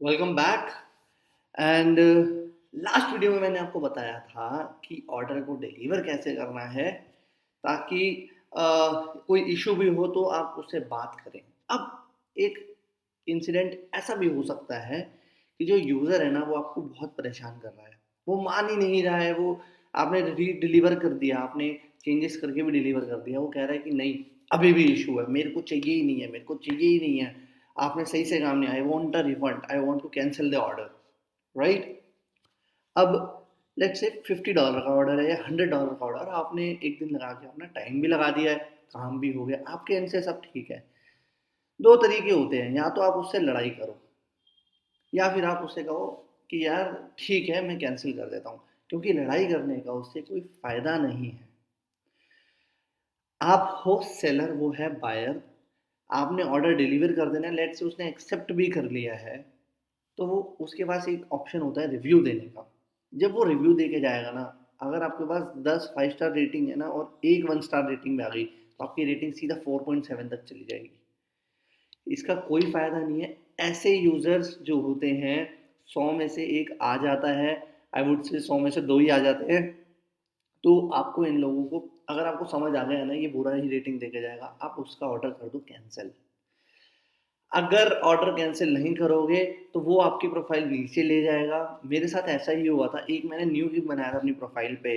Welcome back. And last video में मैंने आपको बताया था कि ऑर्डर को डिलीवर कैसे करना है ताकि कोई इशू भी हो तो आप उससे बात करें। अब एक इंसिडेंट ऐसा भी हो सकता है कि जो यूज़र है ना वो आपको बहुत परेशान कर रहा है, वो मान ही नहीं रहा है। वो आपने डिलीवर कर दिया, आपने चेंजेस करके भी डिलीवर कर दिया, वो कह रहा है कि नहीं अभी भी इशू है, मेरे को चाहिए ही नहीं है, मेरे को चाहिए ही नहीं है, आपने सही से काम नहीं, I want a refund, I want to cancel the order. Right. अब लेट्स से $50 का ऑर्डर है या $100 का ऑर्डर, आपने एक दिन लगा के अपना टाइम भी लगा दिया है, काम भी हो गया, आपके एंड से सब ठीक है। दो तरीके होते हैं, या तो आप उससे लड़ाई करो या फिर आप उससे कहो कि यार ठीक है मैं कैंसिल कर देता हूँ, क्योंकि लड़ाई करने का उससे कोई फ़ायदा नहीं है। आप हो सेलर, वो है बायर, आपने ऑर्डर डिलीवर कर देना है, लेट्स से उसने एक्सेप्ट भी कर लिया है, तो वो उसके पास एक ऑप्शन होता है रिव्यू देने का। जब वो रिव्यू दे के जाएगा ना, अगर आपके पास 10 फाइव स्टार रेटिंग है ना और एक 1 स्टार रेटिंग में आ गई, तो आपकी रेटिंग सीधा 4.7 तक चली जाएगी। इसका कोई फ़ायदा नहीं है। ऐसे यूज़र्स जो होते हैं, 100 में से एक आ जाता है, आई वुड से 100 में से दो ही आ जाते हैं। तो आपको इन लोगों को, अगर आपको समझ आ गया ना ये बुरा ही रेटिंग देके जाएगा, आप उसका ऑर्डर कर दो कैंसिल। अगर ऑर्डर कैंसिल नहीं करोगे तो वो आपकी प्रोफाइल नीचे ले जाएगा। मेरे साथ ऐसा ही हुआ था, एक मैंने न्यू गिग बनाया था अपनी प्रोफाइल पे,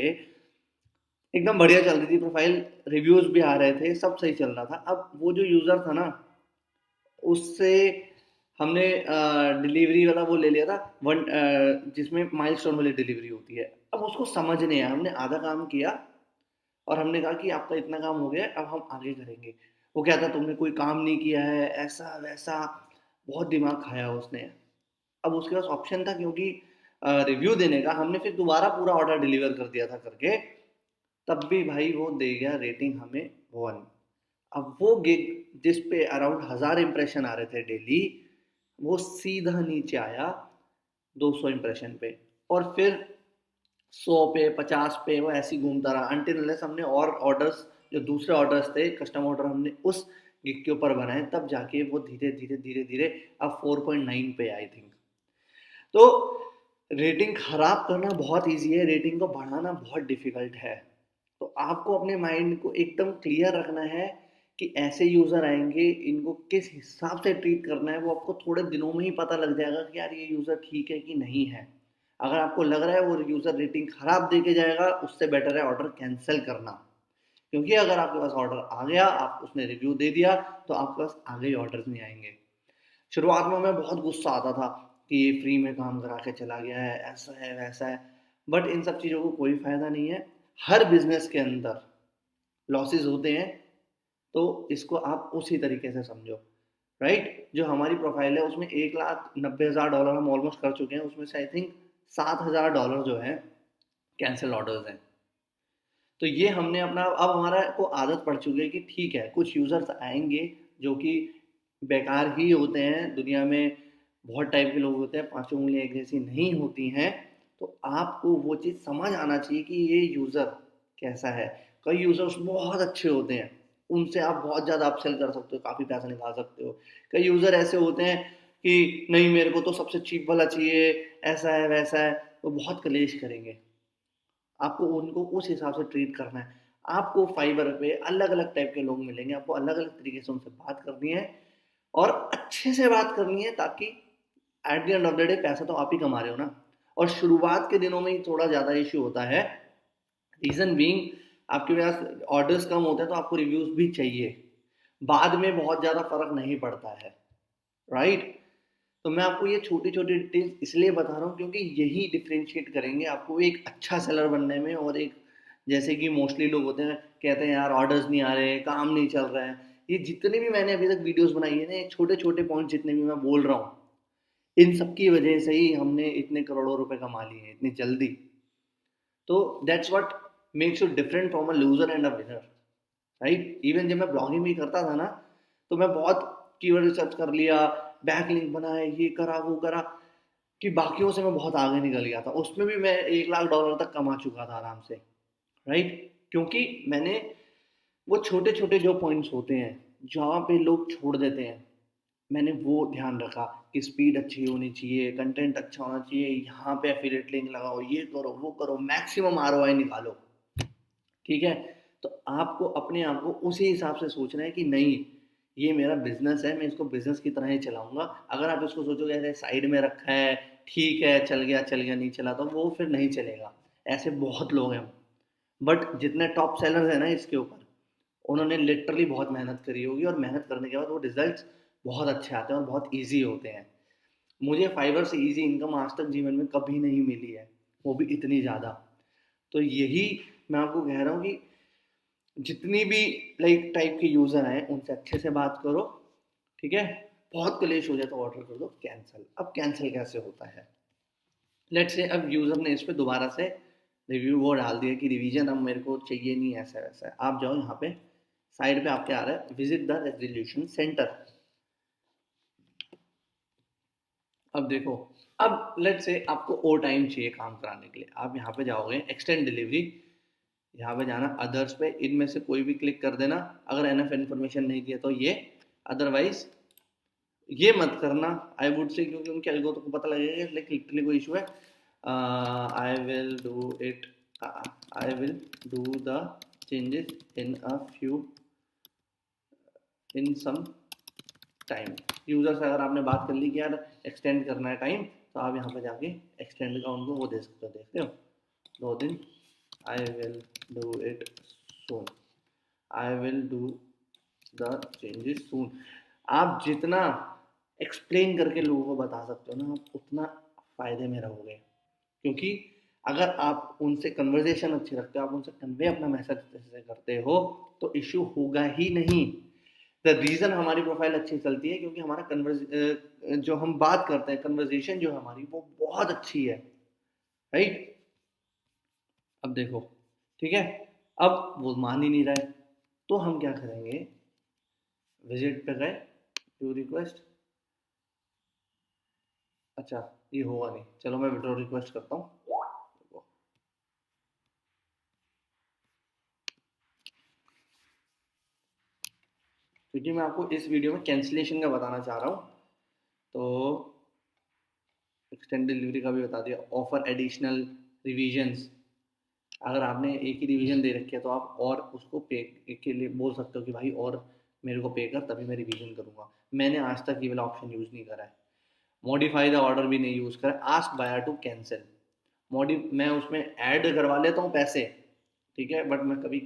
एकदम बढ़िया चल रही थी प्रोफाइल, रिव्यूज भी आ रहे थे, सब सही चल रहा था। अब वो जो यूज़र था ना, उससे हमने डिलीवरी वाला वो ले लिया था, जिसमें माइलस्टोन वाली डिलीवरी होती है। अब उसको समझ नहीं आया, हमने आधा काम किया और हमने कहा कि आपका इतना काम हो गया, अब हम आगे करेंगे। वो कहता तुमने कोई काम नहीं किया है, ऐसा वैसा, बहुत दिमाग खाया उसने। अब उसके पास ऑप्शन था, क्योंकि रिव्यू देने का, हमने फिर दोबारा पूरा ऑर्डर डिलीवर कर दिया था करके, तब भी भाई वो दे गया रेटिंग हमें 1। अब वो गिग जिस पे अराउंड 1,000 इंप्रेशन आ रहे थे डेली, वो सीधा नीचे आया 200 इंप्रेशन पे, और फिर 100 पे 50 पे वो ऐसे ही घूमता रहा अनटिल अनलेस हमने और ऑर्डर्स, जो दूसरे ऑर्डर्स थे कस्टम ऑर्डर, हमने उस गिग के ऊपर बनाए, तब जाके वो धीरे धीरे धीरे धीरे अब 4.9 पे आई थिंक। तो रेटिंग खराब करना बहुत इजी है, रेटिंग को बढ़ाना बहुत डिफिकल्ट है। तो आपको अपने माइंड को एकदम क्लियर रखना है कि ऐसे यूज़र आएंगे, इनको किस हिसाब से ट्रीट करना है, वो आपको थोड़े दिनों में ही पता लग जाएगा कि यार ये यूज़र ठीक है कि नहीं है। अगर आपको लग रहा है वो यूज़र रेटिंग खराब दे के जाएगा, उससे बेटर है ऑर्डर कैंसिल करना। क्योंकि अगर आपके पास ऑर्डर आ गया, आप उसने रिव्यू दे दिया, तो आपके पास आगे ऑर्डर्स नहीं आएंगे। शुरुआत में हमें बहुत गुस्सा आता था कि ये फ्री में काम करा के चला गया है, ऐसा है वैसा है, बट इन सब चीज़ों को कोई फ़ायदा नहीं है। हर बिजनेस के अंदर लॉसेस होते हैं, तो इसको आप उसी तरीके से समझो। राइट। जो हमारी प्रोफाइल है उसमें $1,90,000 हम ऑलमोस्ट कर चुके हैं, उसमें से आई थिंक $7,000 जो है कैंसिल ऑर्डर्स हैं। तो ये हमने अपना, अब हमारा को आदत पड़ चुकी है कि ठीक है कुछ यूज़र्स आएंगे जो कि बेकार ही होते हैं, दुनिया में बहुत टाइप के लोग होते हैं, पांचों उंगलियां एक जैसी नहीं होती हैं। तो आपको वो चीज़ समझ आना चाहिए कि ये यूज़र कैसा है। कई यूज़र्स बहुत अच्छे होते हैं, उनसे आप बहुत ज़्यादा अपसेल कर सकते हो, काफ़ी पैसा निकाल सकते हो। कई यूज़र ऐसे होते हैं कि नहीं मेरे को तो सबसे चीप वाला चाहिए, ऐसा है वैसा है, वो बहुत कलेश करेंगे। आपको उनको उस हिसाब से ट्रीट करना है। आपको फाइबर पे अलग अलग टाइप के लोग मिलेंगे, आपको अलग अलग तरीके से उनसे बात करनी है, और अच्छे से बात करनी है, ताकि at the end of the day पैसा तो आप ही कमा रहे हो ना। और शुरुआत के दिनों में ही थोड़ा ज़्यादा इश्यू होता है, रीज़न बीइंग आपके पास ऑर्डर्स कम होते हैं तो आपको रिव्यूज़ भी चाहिए, बाद में बहुत ज़्यादा फ़र्क नहीं पड़ता है। राइट। तो मैं आपको ये छोटी छोटी डिटेल्स इसलिए बता रहा हूँ क्योंकि यही डिफ्रेंशिएट करेंगे आपको एक अच्छा सेलर बनने में, और एक, जैसे कि मोस्टली लोग होते हैं कहते हैं यार ऑर्डर्स नहीं आ रहे, काम नहीं चल रहा है। ये जितने भी मैंने अभी तक वीडियोस बनाई है ना, ये छोटे छोटे पॉइंट जितने भी मैं बोल रहा हूँ, इन सब की वजह से ही हमने इतने करोड़ों रुपए कमा लिए हैं इतनी जल्दी। तो that's what makes you different from a loser and a winner. Right. Even जब मैं ब्लॉगिंग भी करता था ना, तो मैं बहुत कीवर्ड रिसर्च कर लिया, बैक लिंक बनाए, ये करा वो करा, कि बाकियों से मैं बहुत आगे निकल गया था, उसमें भी मैं $1,00,000 तक कमा चुका था आराम से। राइट। क्योंकि मैंने वो छोटे छोटे जो पॉइंट्स होते हैं जहाँ पे लोग छोड़ देते हैं, मैंने वो ध्यान रखा कि स्पीड अच्छी होनी चाहिए, कंटेंट अच्छा होना चाहिए, यहाँ पे एफिलिएट लिंक लगाओ, ये करो, वो करो, मैक्सिमम आरओआई निकालो। ठीक है? तो आपको अपने आप को उसी हिसाब से सोचना है कि नहीं, ये मेरा बिज़नेस है, मैं इसको बिज़नेस की तरह ही चलाऊँगा। अगर आप इसको सोचोगे अरे साइड में रखा है, ठीक है, चल गया, नहीं चला, तो वो फिर नहीं चलेगा। ऐसे बहुत लोग हैं। बट जितने टॉप सेलर्स हैं ना इसके ऊपर, उन्होंने लिटरली बहुत मेहनत करी होगी और मेहनत करने के बाद वो रिज़ल्ट्स बहुत अच्छे आते हैं और बहुत ईज़ी होते हैं। मुझे फाइवर से ईज़ी इनकम आज तक जीवन में कभी नहीं मिली है, वो भी इतनी ज़्यादा। तो यही मैं आपको कह रहा हूँ कि जितनी भी लाइक टाइप के यूज़र हैं उनसे अच्छे से बात करो। ठीक है? बहुत क्लेश हो जाए तो ऑर्डर कर दो कैंसिल। अब कैंसिल कैसे होता है? लेट्स से अब यूज़र ने इस पे दोबारा से रिव्यू वो डाल दिया कि रिवीजन अब मेरे को चाहिए नहीं, ऐसा वैसा है। आप जाओ यहाँ पे साइड पे आपके आ रहा है विजिट द रेजोल्यूशन सेंटर। अब देखो, अब लेट्स से आपको और टाइम चाहिए काम कराने के लिए, आप यहाँ पे जाओगे एक्सटेंड डिलीवरी, यहाँ पे जाना अदर्स पे, इनमें से कोई भी क्लिक कर देना। अगर एनएफ इन्फॉर्मेशन नहीं दिया तो ये, अदरवाइज ये मत करना आई वुड से, क्योंकि उनके एल्गो को पता लगेगा लाइक लिटरली कोई इशू है। I will do it, I will do the changes in a few, in some time. User से अगर आपने बात कर ली कि यार एक्सटेंड करना है टाइम, तो आप यहाँ पे जाके एक्सटेंड का उनको वो दे सकते हो, देखते हो 2 दिन, I will do it soon, I will do the changes soon. आप जितना एक्सप्लेन करके लोगों को बता सकते हो ना, आप उतना फ़ायदे में रहोगे। क्योंकि अगर आप उनसे कन्वर्जेशन अच्छी रखते हो, आप उनसे कन्वे अपना मैसेज अच्छे से करते हो, तो इश्यू होगा ही नहीं। द रीज़न हमारी प्रोफाइल अच्छी चलती है क्योंकि हमारा जो हम बात करते हैं, कन्वर्जेशन जो है हमारी, वो बहुत अच्छी है। राइट? अब देखो, ठीक है, अब वो मान ही नहीं रहा है, तो हम क्या करेंगे, विजिट पे गए, व्यू रिक्वेस्ट, अच्छा ये होगा नहीं, चलो मैं विड्रॉ रिक्वेस्ट करता हूँ। क्योंकि मैं आपको इस वीडियो में कैंसिलेशन का बताना चाह रहा हूँ, तो एक्सटेंड डिलीवरी का भी बता दिया, ऑफर एडिशनल रिवीजन्स। अगर आपने एक ही रिवीजन दे रखी है तो आप और उसको पे के लिए बोल सकते हो कि भाई और मेरे को पे कर, तभी मैं रिवीजन करूँगा। मैंने आज तक ये वाला ऑप्शन यूज़ नहीं करा है। मॉडिफाई द ऑर्डर भी नहीं यूज़ करा, आस्क बायर टू कैंसिल। मैं उसमें ऐड करवा लेता हूँ पैसे, ठीक है, बट मैं कभी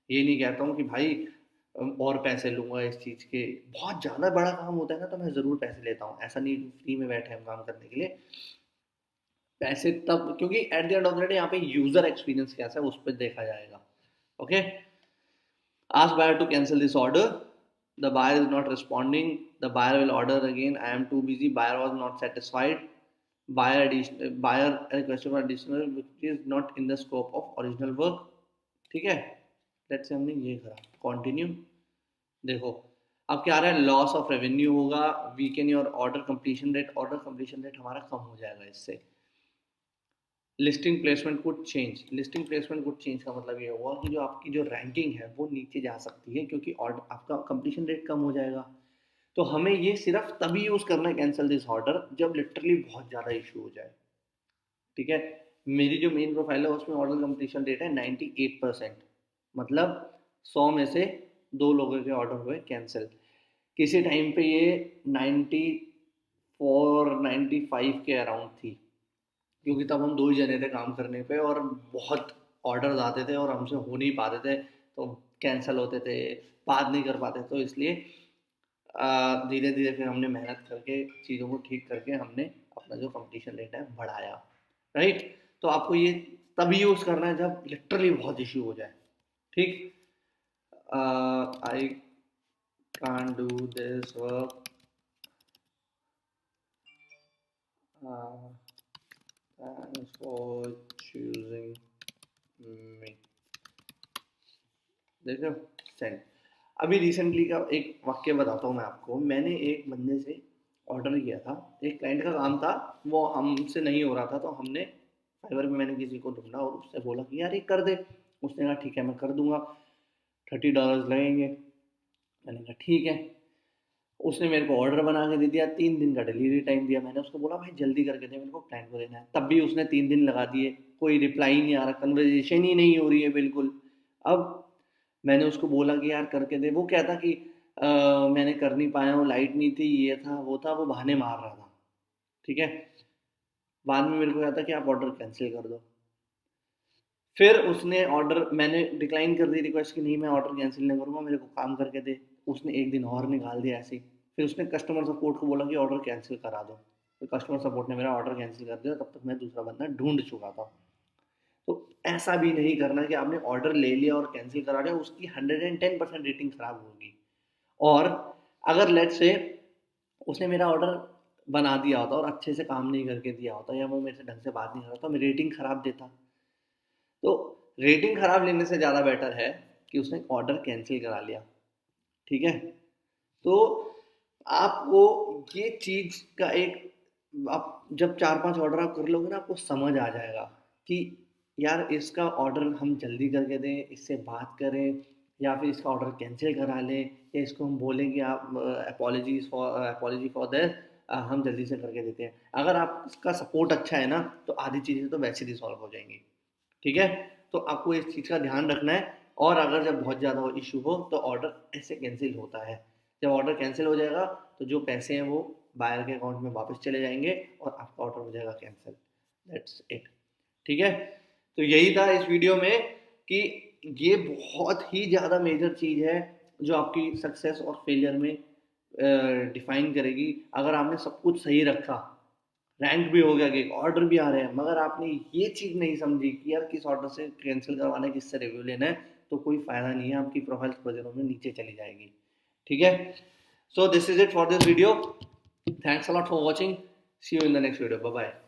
ये नहीं कहता हूँ कि भाई और पैसे लूँगा इस चीज़ के। बहुत ज़्यादा बड़ा काम होता है ना, तो मैं ज़रूर पैसे लेता हूँ, ऐसा नहीं फ्री में बैठे हम काम करने के लिए। पैसे तब, क्योंकि at the end of the day यहाँ पे यूज़र एक्सपीरियंस कैसा है उस पर देखा जाएगा। Okay, ask buyer to cancel this order, the buyer is not responding, the buyer will order again, I am too busy, buyer was not satisfied, buyer requested for additional which is not in the scope of original work। ठीक है, let's say हमने ये करा, continue. देखो, अब क्या आ रहा है, लॉस ऑफ रेवेन्यू होगा, weakened your order completion rate, order completion rate हमारा कम हो जाएगा इससे। Listing placement could change, listing placement could change का मतलब ये हुआ कि जो आपकी जो रैंकिंग है वो नीचे जा सकती है, क्योंकि ऑर्डर आपका कंप्लीशन रेट कम हो जाएगा। तो हमें ये सिर्फ तभी यूज़ करना है कैंसिल दिस ऑर्डर जब लिटरली बहुत ज़्यादा इशू हो जाए। ठीक है, मेरी जो मेन प्रोफाइल है उसमें ऑर्डर कंप्लीशन रेट है 98%, मतलब 100 में से 2 लोगों के ऑर्डर हुए कैंसिल। किसी टाइम पे ये 94 95 के अराउंड थी, क्योंकि तब हम 2 ही जने थे काम करने पे और बहुत ऑर्डर्स आते थे और हमसे हो नहीं पाते थे, तो कैंसिल होते थे, बात नहीं कर पाते, तो इसलिए धीरे धीरे फिर हमने मेहनत करके चीज़ों को ठीक करके हमने अपना जो कंपटीशन रेट है बढ़ाया। राइट? तो आपको ये तभी यूज़ करना है जब लिटरली बहुत इशू हो जाए। ठीक, I can do this work, thanks for choosing me, देखो, सेंड। अभी रिसेंटली का एक वाक्य बताता हूँ मैं आपको। मैंने एक बंदे से ऑर्डर किया था, एक क्लाइंट का काम था, वो हमसे नहीं हो रहा था, तो हमने फाइवर में मैंने किसी को ढूंढा और उससे बोला कि यार ये कर दे। उसने कहा ठीक है मैं कर दूंगा, $30 लगेंगे। मैंने कहा ठीक है। उसने मेरे को ऑर्डर बना के दे दिया, 3 दिन का डिलीवरी टाइम दिया। मैंने उसको बोला भाई जल्दी करके दे, मेरे को क्लाइंट को देना है। तब भी उसने 3 दिन लगा दिए, कोई रिप्लाई नहीं आ रहा, कन्वर्जेशन ही नहीं हो रही है बिल्कुल। अब मैंने उसको बोला कि यार करके दे, वो कहता कि मैंने कर नहीं पाया हूँ, लाइट नहीं थी, ये था वो था, वो बहाने मार रहा था। ठीक है, बाद में मेरे को कहता कि आप ऑर्डर कैंसिल कर दो। फिर उसने ऑर्डर, मैंने डिक्लाइन कर दी रिक्वेस्ट कि नहीं मैं ऑर्डर कैंसिल नहीं करूँगा, मेरे को काम करके दे। उसने एक दिन और निकाल दिया ऐसे ही। फिर उसने कस्टमर सपोर्ट को बोला कि ऑर्डर कैंसिल करा दो। तो कस्टमर सपोर्ट ने मेरा ऑर्डर कैंसिल कर दिया, तब तक मैं दूसरा बंदा ढूंढ चुका था। तो ऐसा भी नहीं करना कि आपने ऑर्डर ले लिया और कैंसिल करा दिया, उसकी 110% रेटिंग खराब होगी। और अगर लेट से उसने मेरा ऑर्डर बना दिया होता और अच्छे से काम नहीं करके दिया होता, या वो मेरे से ढंग से बात नहीं कर रहा था, मेरी रेटिंग खराब देता। तो रेटिंग खराब लेने से ज़्यादा बेटर है कि उसने ऑर्डर कैंसिल करा लिया। ठीक है, तो आपको ये चीज़ का एक, आप जब 4-5 ऑर्डर आप कर लोगे ना, आपको समझ आ जाएगा कि यार इसका ऑर्डर हम जल्दी करके दें, इससे बात करें, या फिर इसका ऑर्डर कैंसिल करा लें, या इसको हम बोलें कि आप अपॉलजी फॉर दैट, हम जल्दी से करके देते हैं। अगर आपका सपोर्ट अच्छा है ना, तो आधी चीज़ें तो वैसे ही सॉल्व हो जाएंगी। ठीक है, तो आपको इस चीज़ का ध्यान रखना है। और अगर जब बहुत ज़्यादा इशू हो तो ऑर्डर ऐसे कैंसिल होता है। जब ऑर्डर कैंसिल हो जाएगा तो जो पैसे हैं वो बायर के अकाउंट में वापस चले जाएंगे और आपका ऑर्डर हो जाएगा कैंसिल। That's it. ठीक है, तो यही था इस वीडियो में कि ये बहुत ही ज़्यादा मेजर चीज़ है जो आपकी सक्सेस और फेलियर में डिफाइन करेगी। अगर आपने सब कुछ सही रखा, रैंक भी हो गया, कि ऑर्डर भी आ रहे हैं, मगर आपने ये चीज़ नहीं समझी कि यार किस ऑर्डर से कैंसिल करवाना है, किससे रिव्यू लेना है, तो कोई फ़ायदा नहीं है, आपकी प्रोफाइल थोड़े दिनों में नीचे चली जाएगी। ठीक है, so this is it for this video. Thanks a lot for watching. See you in the next video. Bye bye.